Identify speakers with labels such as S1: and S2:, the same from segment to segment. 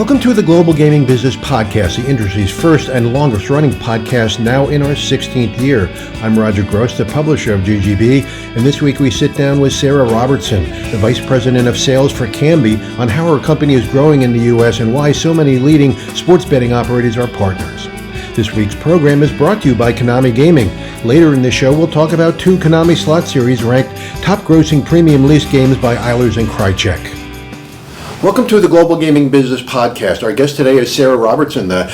S1: Welcome to the Global Gaming Business Podcast, the industry's first and longest running podcast, now in our 16th year. I'm Roger Gross, the publisher of GGB, and this week we sit down with Sarah Robertson, the Vice President of Sales for Kambi, on how our company is growing in the U.S. and why so many leading sports betting operators are partners. This week's program is brought to you by Kambi Gaming. Later in the show, we'll talk about two Kambi slot series ranked top-grossing premium lease games by Eilers and Krychek. Welcome to the Global Gaming Business Podcast. Our guest today is Sarah Robertson, the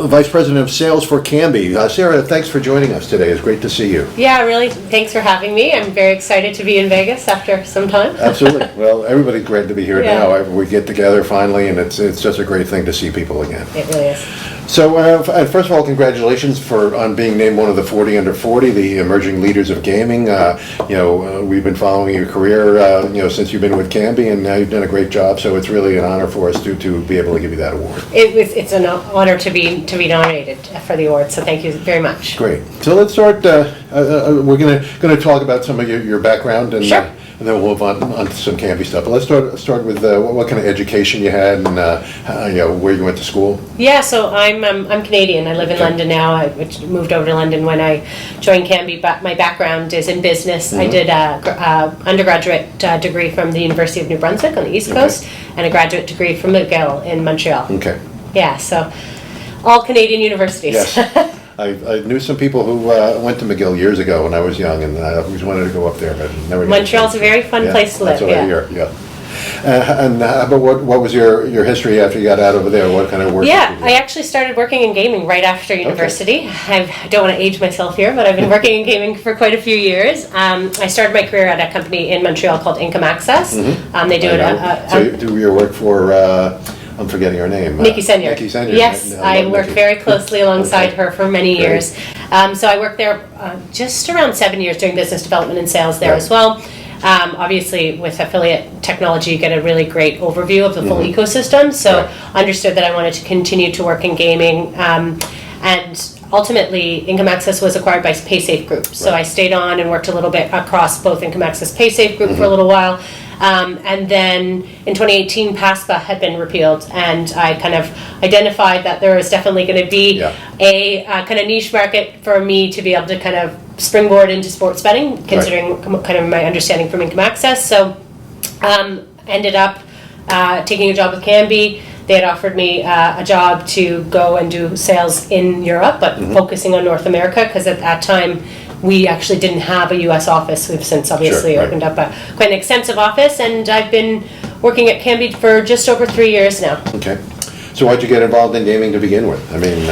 S1: Vice President of Sales for Kambi. Sarah, thanks for joining us today. It's great to see you.
S2: Yeah, really, thanks for having me. I'm very excited to be in Vegas after some time.
S1: Absolutely. Well, everybody's great to be here now. We get together finally, and it's just a great thing to see people again.
S2: It really is.
S1: So, first of all, congratulations on being named one of the 40 under 40, the emerging leaders of gaming. We've been following your career, since you've been with Kambi, and now you've done a great job. So it's really an honor for us to be able to give you that award.
S2: It's an honor to be nominated for the award. So thank you very much.
S1: Great. So let's start. We're going to talk about some of your background and.
S2: Sure.
S1: And then we'll move on to some Kambi stuff. But let's start with what kind of education you had and where you went to school.
S2: Yeah, so I'm Canadian. I live in London now. I moved over to London when I joined Kambi. But my background is in business. I did a undergraduate degree from the University of New Brunswick on the East Coast and a graduate degree from McGill in Montreal. Okay. Yeah, so all Canadian universities.
S1: Yes. I knew some people who went to McGill years ago when I was young, and I always wanted to go up there, but never.
S2: Montreal's a very fun place to live.
S1: That's what I hear. Yeah. But what was your history after you got out over there? What kind of work?
S2: Yeah, I actually started working in gaming right after university. Okay. I don't want to age myself here, but I've been working in gaming for quite a few years. I started my career at a company in Montreal called Income Access. Mm-hmm. They do it.
S1: So you do your work for. I'm forgetting her name.
S2: Nikki Senor.
S1: Nikki Senor.
S2: Yes, I worked very closely alongside her for many years. So I worked there just around 7 years doing business development and sales there as well. Obviously, with affiliate technology, you get a really great overview of the full ecosystem. So understood that I wanted to continue to work in gaming. And ultimately, Income Access was acquired by PaySafe Group. So I stayed on and worked a little bit across both Income Access PaySafe Group for a little while. And then in 2018, PASPA had been repealed, and I kind of identified that there was definitely going to be a kind of niche market for me to be able to kind of springboard into sports betting, considering kind of my understanding from Income Access. So ended up taking a job with Kambi. They had offered me a job to go and do sales in Europe, but focusing on North America, because at that time, we actually didn't have a U.S. office. We've since obviously opened up quite an extensive office, and I've been working at Kambi for just over 3 years now. Okay.
S1: So why'd you get involved in gaming to begin with? I mean...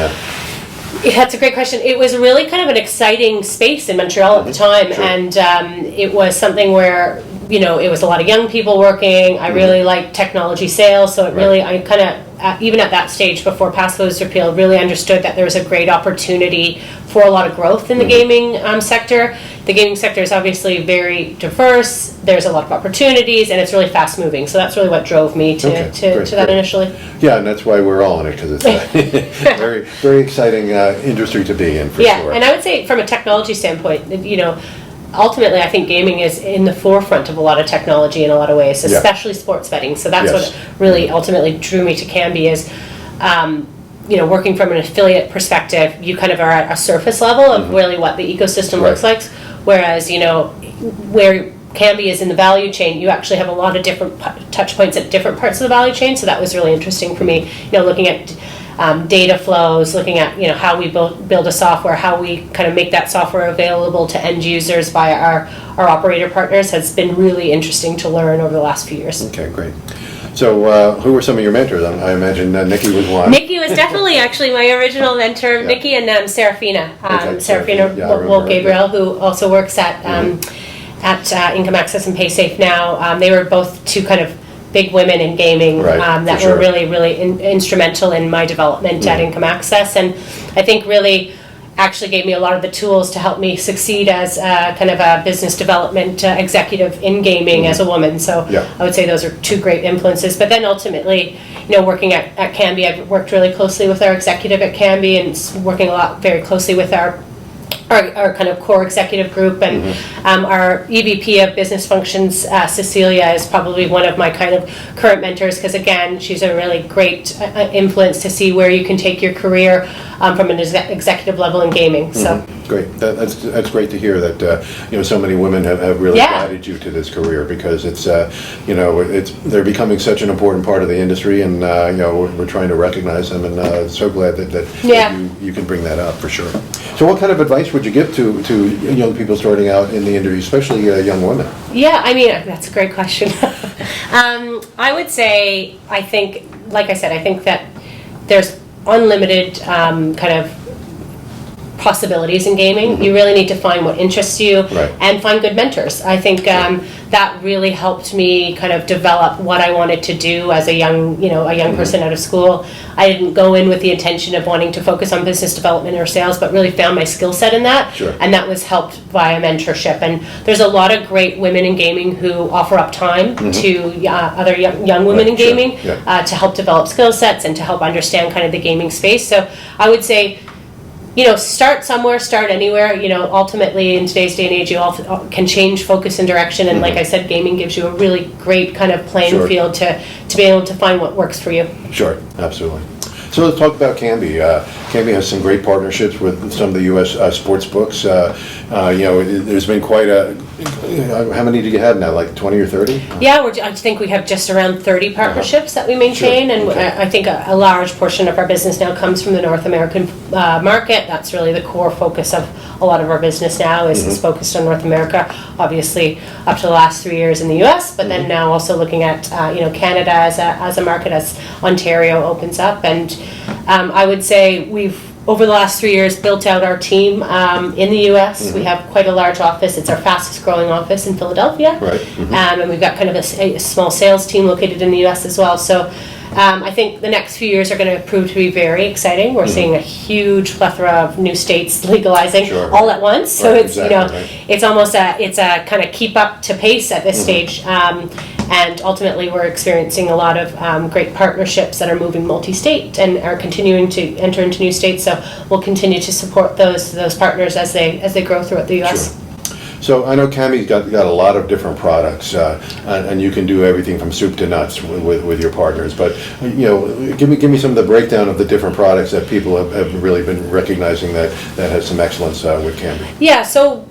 S2: That's a great question. It was really kind of an exciting space in Montreal at the time, and it was something where, it was a lot of young people working. I really liked technology sales, so it really, I kind of, even at that stage before PASPA was repealed, really understood that there was a great opportunity for a lot of growth in the gaming sector. The gaming sector is obviously very diverse. There's a lot of opportunities, and it's really fast moving. So that's really what drove me to that initially.
S1: Yeah, and that's why we're all in it, because it's a very, very exciting industry to be in, for sure.
S2: Yeah, and I would say from a technology standpoint, ultimately, I think gaming is in the forefront of a lot of technology in a lot of ways, especially sports betting. So that's what really ultimately drew me to Kambi is, working from an affiliate perspective, you kind of are at a surface level of really what the ecosystem looks like. Whereas, where Kambi is in the value chain, you actually have a lot of different touch points at different parts of the value chain. So that was really interesting for me, looking at data flows, looking at how we build a software, how we kind of make that software available to end users via our operator partners has been really interesting to learn over the last few years.
S1: Okay, great. So who were some of your mentors? I imagine Nikki was one.
S2: Nikki was definitely actually my original mentor. Nikki and Serafina. Serafina Gabriel, who also works at Income Access and PaySafe now. They were both two kind of big women in gaming that were really, really instrumental in my development at Income Access, and I think really actually gave me a lot of the tools to help me succeed as kind of a business development executive in gaming as a woman. So I would say those are two great influences. But then ultimately, working at Kambi, I've worked really closely with our executive at Kambi and working very closely with our our kind of core executive group, and our EVP of business functions, Cecilia, is probably one of my kind of current mentors, because again, she's a really great influence to see where you can take your career from an executive level in gaming. So
S1: great. That's great to hear that so many women have really guided you to this career, because it's they're becoming such an important part of the industry, and we're trying to recognize them, and so glad that you can bring that up for sure. So what kind of advice would you give to young people starting out in the industry, especially young women?
S2: Yeah, I mean, that's a great question. I would say, I think that there's unlimited kind of possibilities in gaming. You really need to find what interests you and find good mentors. I think that really helped me kind of develop what I wanted to do as a young person out of school. I didn't go in with the intention of wanting to focus on business development or sales, but really found my skill set in that. And that was helped via mentorship. And there's a lot of great women in gaming who offer up time to other young women in gaming to help develop skill sets and to help understand kind of the gaming space. So I would say, start somewhere, start anywhere. Ultimately in today's day and age, you all can change focus and direction. And like I said, gaming gives you a really great kind of playing field to be able to find what works for you.
S1: Sure, absolutely. So let's talk about Kambi. Kambi has some great partnerships with some of the U.S. sports books. There's been quite a... how many do you have now, like 20 or 30?
S2: Yeah, I think we have just around 30 partnerships that we maintain, and I think a large portion of our business now comes from the North American market. That's really the core focus of a lot of our business now is focused on North America, obviously up to the last 3 years in the U.S., but then now also looking at Canada as a market as Ontario opens up. And I would say we've, over the last 3 years, built out our team in the U.S. We have quite a large office. It's our fastest growing office in Philadelphia. And we've got kind of a small sales team located in the U.S. as well. So I think the next few years are going to prove to be very exciting. We're seeing a huge plethora of new states legalizing all at once. So it's it's almost a kind of keep up to pace at this stage. And ultimately, we're experiencing a lot of great partnerships that are moving multi-state and are continuing to enter into new states. So we'll continue to support those partners as they grow throughout the U.S.
S1: Sure. So I know Kambi's got a lot of different products, and you can do everything from soup to nuts with your partners. But give me some of the breakdown of the different products that people have really been recognizing that has some excellence with Kambi.
S2: Yeah. So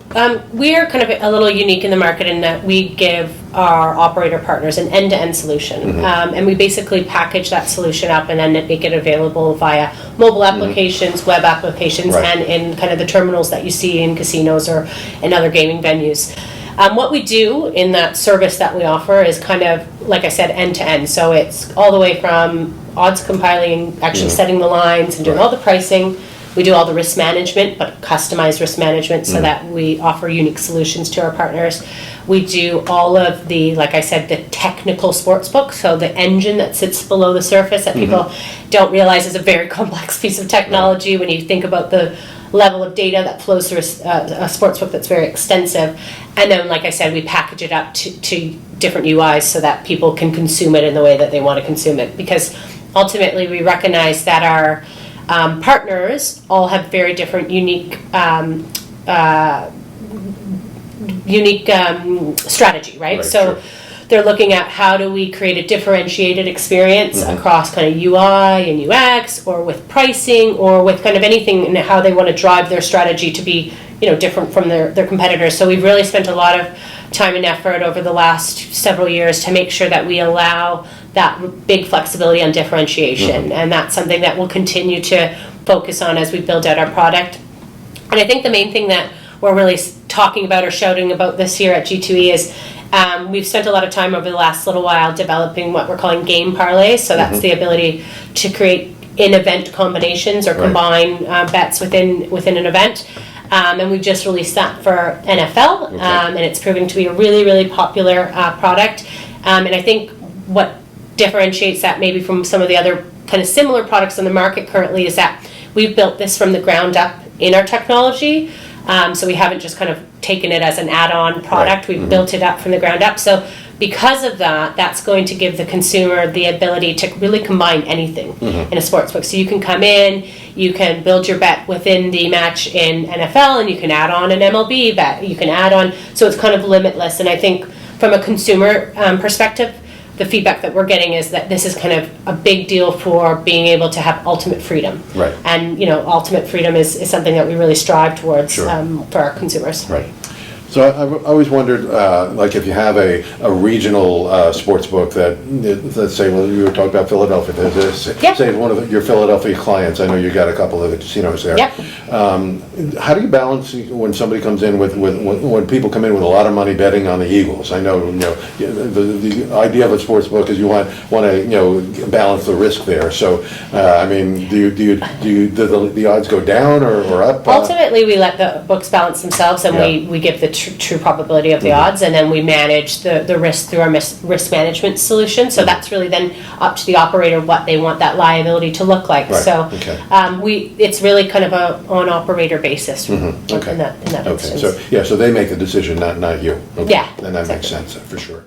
S2: we are kind of a little unique in the market in that we give our operator partners an end-to-end solution, and we basically package that solution up and then make it available via mobile applications, web applications, and in kind of the terminals that you see in casinos or in other gaming venues. What we do in that service that we offer is kind of, like I said, end-to-end. So it's all the way from odds compiling, actually setting the lines and doing all the pricing. We do all the risk management, but customized risk management so that we offer unique solutions to our partners. We do all of the, like I said, the technical sports book, so the engine that sits below the surface that people don't realize is a very complex piece of technology when you think about the level of data that flows through a sports book that's very extensive. And then, like I said, we package it up to different UIs so that people can consume it in the way that they want to consume it. Because ultimately, we recognize that our partners all have very different, unique strategy, right? So they're looking at how do we create a differentiated experience across kind of UI and UX, or with pricing, or with kind of anything, and how they want to drive their strategy to be, different from their competitors. So we've really spent a lot of time and effort over the last several years to make sure that we allow that big flexibility on differentiation, and that's something that we'll continue to focus on as we build out our product. And I think the main thing that we're really talking about or shouting about this year at G2E is we've spent a lot of time over the last little while developing what we're calling game parlays. So that's the ability to create in-event combinations or combine bets within an event. And we've just released that for NFL, and it's proving to be a really, really popular product. And I think what differentiates that maybe from some of the other kind of similar products on the market currently is that we've built this from the ground up in our technology. So we haven't just kind of taken it as an add-on product. We've built it up from the ground up. So because of that, that's going to give the consumer the ability to really combine anything in a sportsbook. So you can come in, you can build your bet within the match in NFL, and you can add on an MLB bet. You can add on, so it's kind of limitless. And I think from a consumer perspective, the feedback that we're getting is that this is kind of a big deal for being able to have ultimate freedom.
S1: Right.
S2: And, ultimate freedom is something that we really strive towards for our consumers.
S1: Right. So I've always wondered, like if you have a regional sports book that, let's say, well, you were talking about Philadelphia, say one of your Philadelphia clients, I know you got a couple of the casinos there.
S2: Yep.
S1: How do you balance when somebody comes in when people come in with a lot of money betting on the Eagles? I know, the idea of a sports book is you want to, balance the risk there. So, I mean, do the odds go down or up?
S2: Ultimately, we let the books balance themselves, and we give the true probability of the odds, and then we manage the risk through our risk management solution. So that's really then up to the operator what they want that liability to look like.
S1: Right.
S2: So it's really kind of a on operator basis in that instance.
S1: So they make the decision, not you. Okay.
S2: Yeah,
S1: and that makes sense for sure.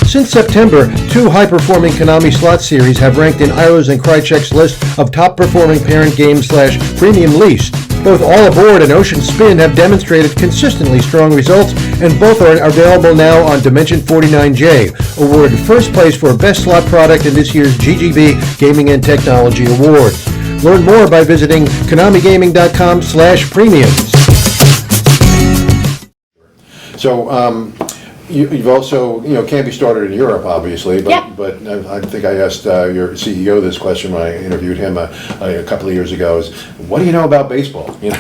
S3: Since September, 2 high-performing Konami slot series have ranked in Ilo's and Krychek's list of top-performing parent games / premium leased. Both All Aboard and Ocean Spin have demonstrated consistently strong results, and both are available now on Dimension 49J, awarded first place for Best Slot Product in this year's GGB Gaming and Technology Awards. Learn more by visiting KonamiGaming.com/premiums.
S1: So, you've also, Kambi started in Europe, obviously, but I think I asked your CEO this question when I interviewed him a couple of years ago, is what do you know about baseball?
S2: Yeah,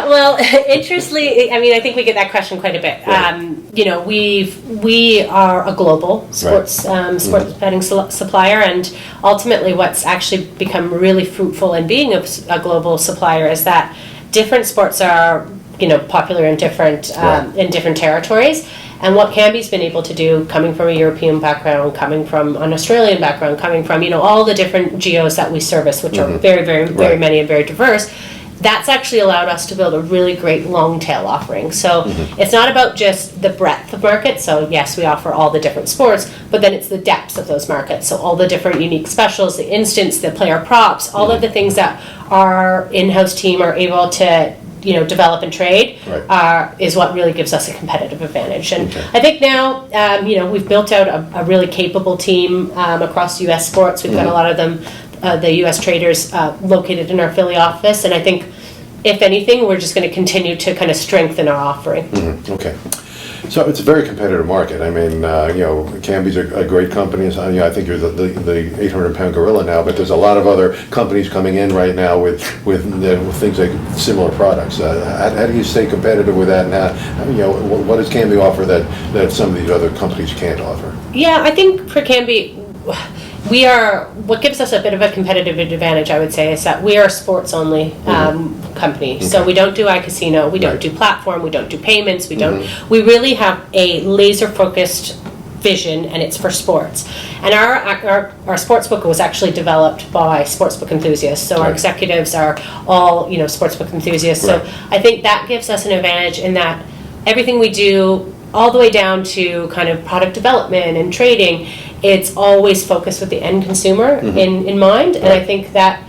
S2: well, interestingly, I mean, I think we get that question quite a bit. Right. We are a global sports betting supplier, and ultimately what's actually become really fruitful in being a global supplier is that different sports are popular in different territories. And what Kambi's been able to do, coming from a European background, coming from an Australian background, coming from all the different geos that we service, which are very, very, very many and very diverse, that's actually allowed us to build a really great long tail offering. So it's not about just the breadth of market. So yes, we offer all the different sports, but then it's the depth of those markets. So all the different unique specials, the instants, the player props, all of the things that our in-house team are able to develop and trade is what really gives us a competitive advantage. And I think now, we've built out a really capable team across U.S. sports. We've got a lot of them, the U.S. traders located in our Philly office. And I think, if anything, we're just going to continue to kind of strengthen our offering.
S1: Okay. So it's a very competitive market. I mean, Kambi's a great company. I think you're the 800-pound gorilla now, but there's a lot of other companies coming in right now with things like similar products. How do you stay competitive with that? And what does Kambi offer that some of these other companies can't offer?
S2: Yeah, I think for Kambi, what gives us a bit of a competitive advantage, I would say, is that we are a sports-only company. Okay. So we don't do iCasino, we don't do platform, we don't do payments, we really have a laser-focused vision, and it's for sports. And our sportsbook was actually developed by sportsbook enthusiasts. So our executives are all, sportsbook enthusiasts. So I think that gives us an advantage in that everything we do, all the way down to kind of product development and trading, it's always focused with the end consumer in mind. And I think that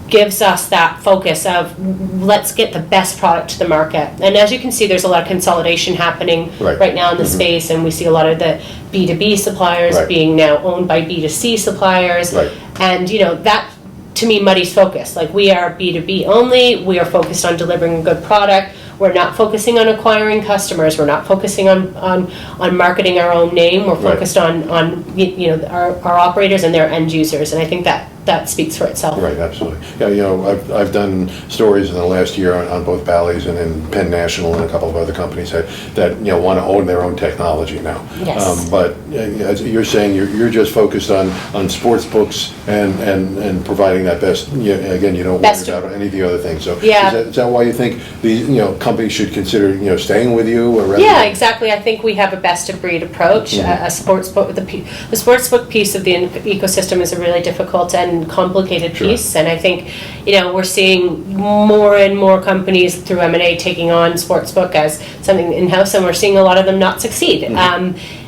S2: gives us that focus of let's get the best product to the market. And as you can see, there's a lot of consolidation happening right now in the space, and we see a lot of the B2B suppliers being now owned by B2C suppliers. And that to me muddies focus. Like, we are B2B only, we are focused on delivering a good product. We're not focusing on acquiring customers. We're not focusing on marketing our own name. We're focused on our operators and their end users, and I think that speaks for itself.
S1: Right, absolutely. Yeah, I've done stories in the last year on both Bally's and in Penn National and a couple of other companies that want to own their own technology now.
S2: Yes.
S1: But as you're saying, you're just focused on sports books and providing that best. Again, you don't worry about any of the other things. So is that why you think these companies should consider staying with you? Or
S2: yeah, exactly. I think we have a best of breed approach. A sports book, the sports book piece of the ecosystem is really difficult, and and complicated
S1: Sure.
S2: piece. And I think, we're seeing more and more companies through M&A taking on sportsbook as something in-house, and we're seeing a lot of them not succeed.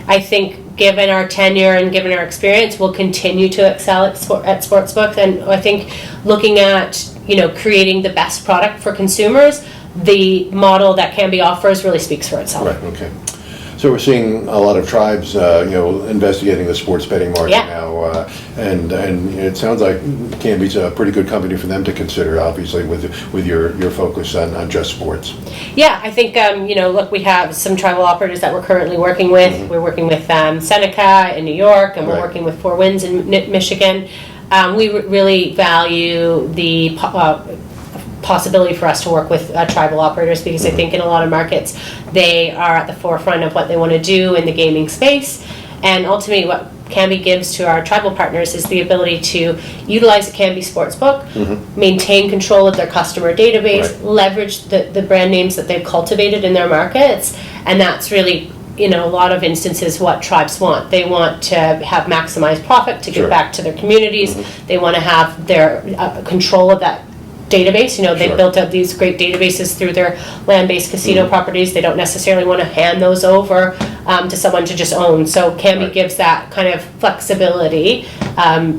S2: I think given our tenure and given our experience, we'll continue to excel at sportsbook. And I think looking at, creating the best product for consumers, the model that Kambi offers really speaks for itself.
S1: Right, okay. So we're seeing a lot of tribes, investigating the sports betting market now, and it sounds like Kambi's a pretty good company for them to consider, obviously, with your focus on just sports.
S2: Yeah, I think, look, we have some tribal operators that we're currently working with. Mm-hmm. We're working with Seneca in New York, and we're working with Four Winds in Michigan. We really value the possibility for us to work with tribal operators, because I think in a lot of markets they are at the forefront of what they want to do in the gaming space. And ultimately what Kambi gives to our tribal partners is the ability to utilize the Kambi Sportsbook, maintain control of their customer database, leverage the brand names that they've cultivated in their markets, and that's really a lot of instances what tribes want. They want to have maximized profit to give back to their communities. They want to have their control of that database. They've built up these great databases through their land-based casino properties. They don't necessarily want to hand those over to someone to just own. So Kambi gives that kind of flexibility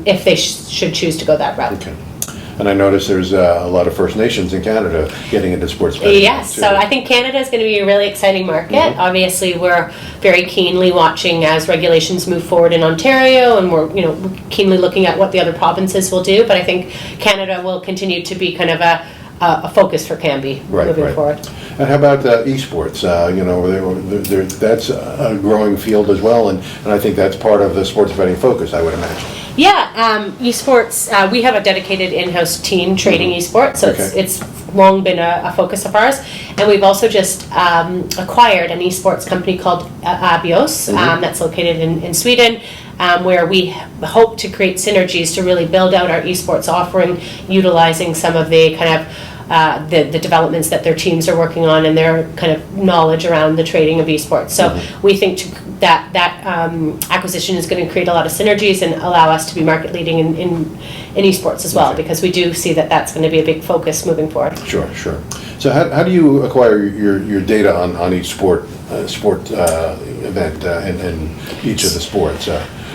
S2: if they should choose to go that route.
S1: Okay. And I noticed there's a lot of First Nations in Canada getting into sports betting.
S2: Yes, so I think Canada is going to be a really exciting market. Obviously, we're very keenly watching as regulations move forward in Ontario, and we're keenly looking at what the other provinces will do. But I think Canada will continue to be kind of a focus for Kambi moving forward.
S1: And how about esports? That's a growing field as well, and I think that's part of the sports betting focus, I would imagine.
S2: Yeah, esports, we have a dedicated in-house team trading esports, so it's long been a focus of ours. And we've also just acquired an esports company called Abios, that's located in Sweden, where we hope to create synergies to really build out our esports offering, utilizing some of the kind of the developments that their teams are working on and their kind of knowledge around the trading of esports. So we think that acquisition is going to create a lot of synergies and allow us to be market leading in esports as well, because we do see that that's going to be a big focus moving forward.
S1: Sure. So how do you acquire your data on each sport event and each of the sports?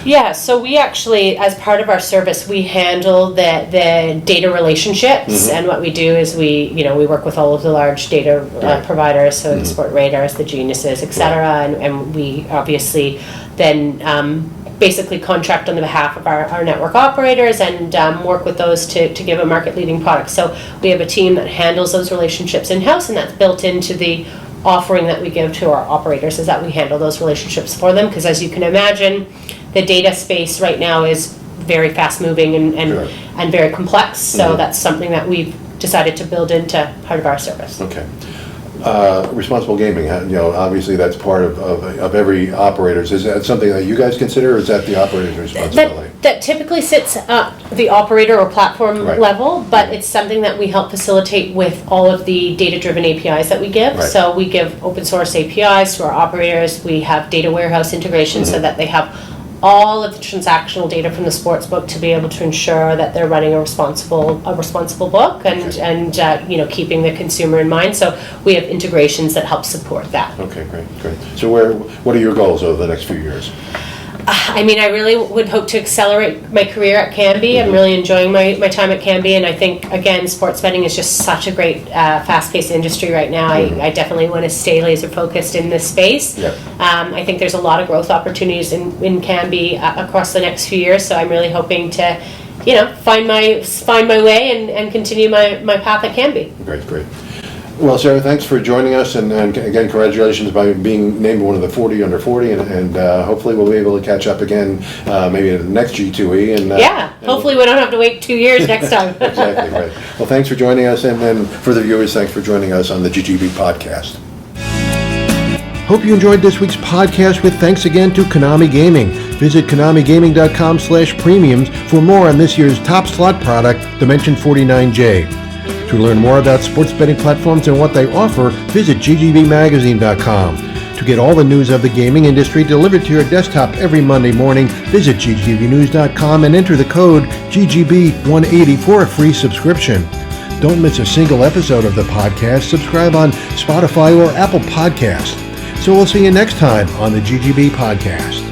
S2: Yeah, so we actually, as part of our service, we handle the data relationships, and what we do is we work with all of the large data providers, so the Sport Radars, the Geniuses, etc., and we obviously then basically contract on the behalf of our network operators and work with those to give a market-leading product. So we have a team that handles those relationships in-house, and that's built into the offering that we give to our operators, is that we handle those relationships for them, because as you can imagine, the data space right now is very fast-moving and very complex, so that's something that we've decided to build into part of our service.
S1: Okay. Responsible gaming, obviously that's part of every operator's. Is that something that you guys consider, or is that the operator's responsibility?
S2: That typically sits at the operator or platform level, but it's something that we help facilitate with all of the data-driven APIs that we give. So we give open source APIs to our operators. We have data warehouse integration so that they have all of the transactional data from the sports book to be able to ensure that they're running a responsible book and keeping the consumer in mind. So we have integrations that help support that.
S1: Okay, great. So what are your goals over the next few years?
S2: I really would hope to accelerate my career at Kambi. I'm really enjoying my time at Kambi, and I think, again, sports betting is just such a great fast-paced industry right now. I definitely want to stay laser-focused in this space. I think there's a lot of growth opportunities in Kambi across the next few years, so I'm really hoping to find my way and continue my path at Kambi.
S1: Great. Well, Sarah, thanks for joining us, and again, congratulations by being named one of the 40 under 40, and hopefully we'll be able to catch up again maybe at the next G2E. And
S2: hopefully we don't have to wait 2 years next time.
S1: Exactly, right. Well, thanks for joining us, and then for the viewers, thanks for joining us on the GGB Podcast.
S3: Hope you enjoyed this week's podcast with thanks again to Konami Gaming. Visit KonamiGaming.com/premiums for more on this year's top slot product, Dimension 49J. To learn more about sports betting platforms and what they offer, visit GGBmagazine.com.
S1: To get all the news of the gaming industry delivered to your desktop every Monday morning, visit ggvnews.com and enter the code GGB180 for a free subscription. Don't miss a single episode of the podcast. Subscribe on Spotify or Apple Podcasts. So we'll see you next time on the GGB Podcast.